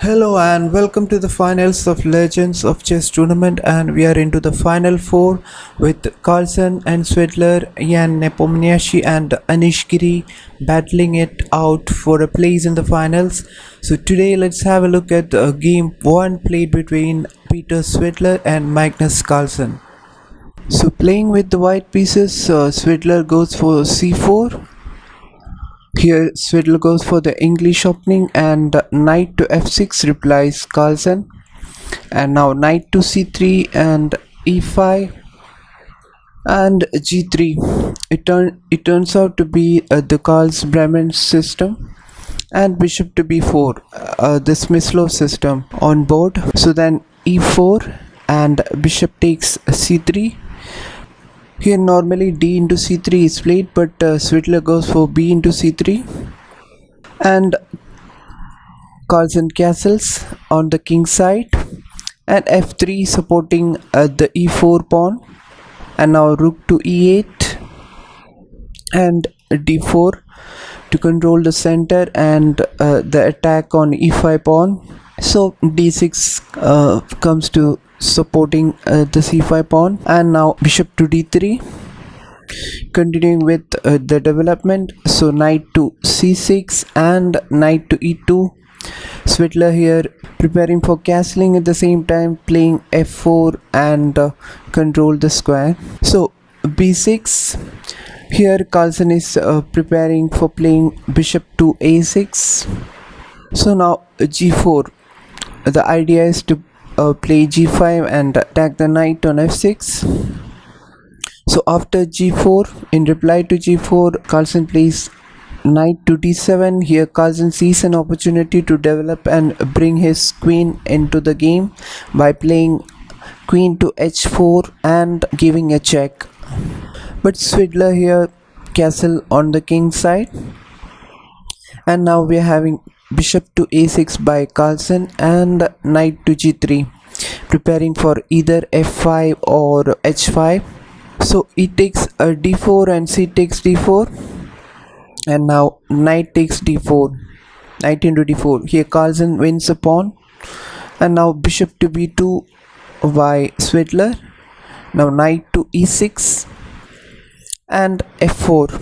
Hello and welcome to the finals of Legends of Chess tournament, and we are into the final four with Carlsen and Svidler, Jan Nepomniatchi and Anish Giri battling it out for a place in the finals. So today let's have a look at game 1 played between Peter Svidler and Magnus Carlsen. So playing with the white pieces, Svidler goes for c4. Here Svidler goes for the English opening and knight to f6 replies Carlsen, and now knight to c3 and e5 and g3. It turns out to be the Carl's Bremen system, and bishop to b4, the Smyslov system on board. So then e4 and bishop takes c3. Here normally d into c3 is played, but Svidler goes for b into c3, and Carlsen castles on the king side, and f3 supporting the e4 pawn, and now rook to e8 and d4 to control the center and the attack on e5 pawn. So d6 comes to supporting the c5 pawn, and now bishop to d3 continuing with the development. So knight to c6 and knight to e2. Svidler here preparing for castling, at the same time playing f4 and control the square. So b6. Here Carlsen is preparing for playing bishop to a6. So now g4. The idea is to play g5 and attack the knight on f6. So after g4, in reply to g4, Carlsen plays knight to d7. Here Carlsen sees an opportunity to develop and bring his queen into the game by playing queen to h4 and giving a check. But Svidler here castle on the king side, and now we are having bishop to a6 by Carlsen and knight to g3, preparing for either f5 or h5. So e takes a d4 and c takes d4, and now knight takes d4, knight into d4. Here Carlsen wins a pawn, and now bishop to b2 by Svidler. Now knight to e6 and f4.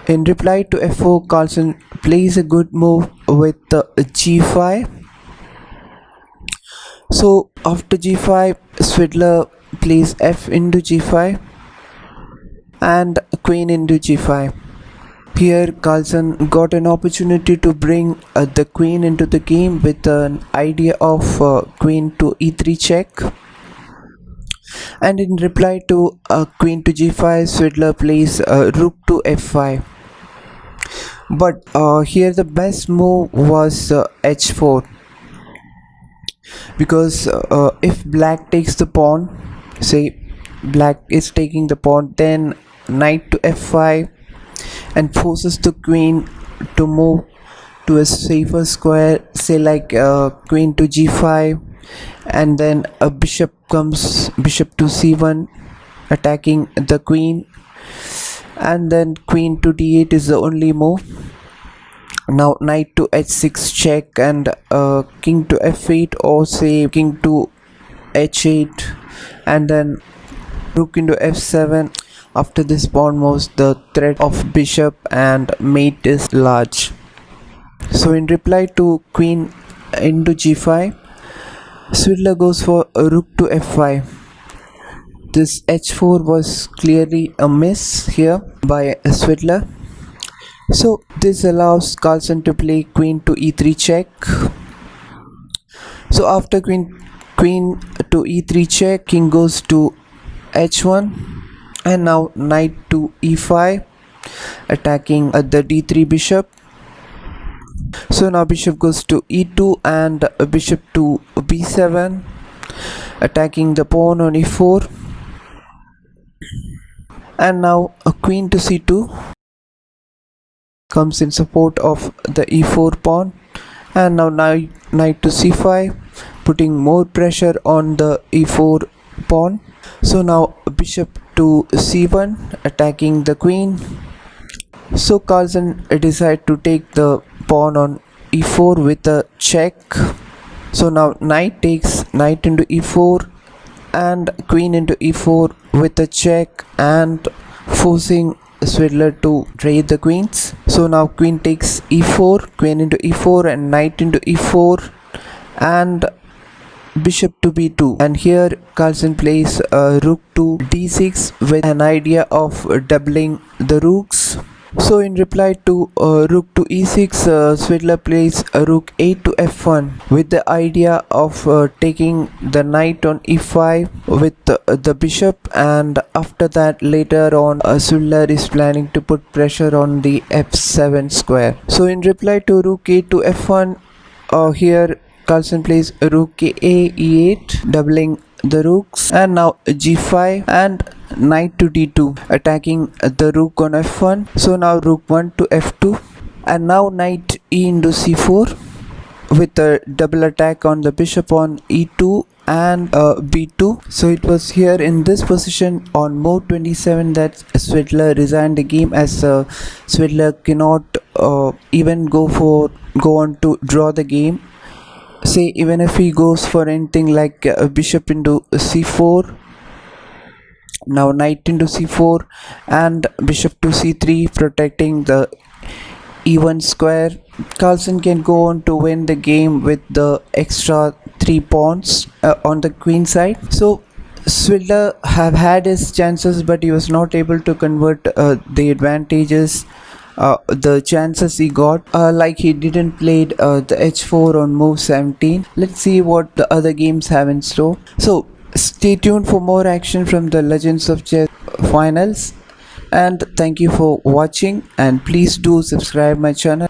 In reply to f4, Carlsen plays a good move with g5. So after g5, Svidler plays f into g5 and queen into g5. Here Carlsen got an opportunity to bring the queen into the game with an idea of queen to e3 check. And in reply to queen to g5, Svidler plays rook to f5. But here the best move was h4, because if black takes the pawn, say black is taking the pawn, then knight to f5 and forces the queen to move to a safer square, say like queen to g5, and then a bishop comes, bishop to c1 attacking the queen, and then queen to d8 is the only move. Now knight to h6 check, and king to f8, or say king to h8, and then rook into f7. After this pawn moves, the threat of bishop and mate is large. So in reply to queen into g5, Svidler goes for a rook to f5. This h4 was clearly a miss here by Svidler. So this allows Carlsen to play queen to e3 check. So after queen to e3 check, king goes to h1, and now knight to e5 attacking the d3 bishop. So now bishop goes to e2 and bishop to b7 attacking the pawn on e4, and now a queen to c2 comes in support of the e4 pawn, and now knight to c5 putting more pressure on the e4 pawn. So now bishop to c1 attacking the queen. So Carlsen decided to take the pawn on e4 with a check. So now knight takes knight into e4 and queen into e4 with a check and forcing Svidler to trade the queens. So now queen takes e4, queen into e4 and knight into e4 and bishop to b2, and here Carlsen plays rook to d6 with an idea of doubling the rooks. So in reply to rook to e6, Svidler plays rook a to f1 with the idea of taking the knight on e5 with the bishop, and after that later on Svidler is planning to put pressure on the f7 square. So in reply to rook a to f1, here Carlsen plays rook a e8 doubling the rooks, and now g5 and knight to d2 attacking the rook on f1. So now rook 1 to f2 and now knight e into c4 with a double attack on the bishop on e2 and b2. So it was here in this position on mode 27 that Svidler resigned the game, as Svidler cannot even go on to draw the game. Say even if he goes for anything like bishop into c4, now knight into c4 and bishop to c3 protecting the e1 square, Carlsen can go on to win the game with the extra 3 pawns on the queen side. So Svidler have had his chances, but he was not able to convert the advantages, the chances he got, like he didn't play the h4 on move 17. Let's see what the other games have in store. So stay tuned for more action from the Legends of Chess finals, and thank you for watching, and please do subscribe my channel.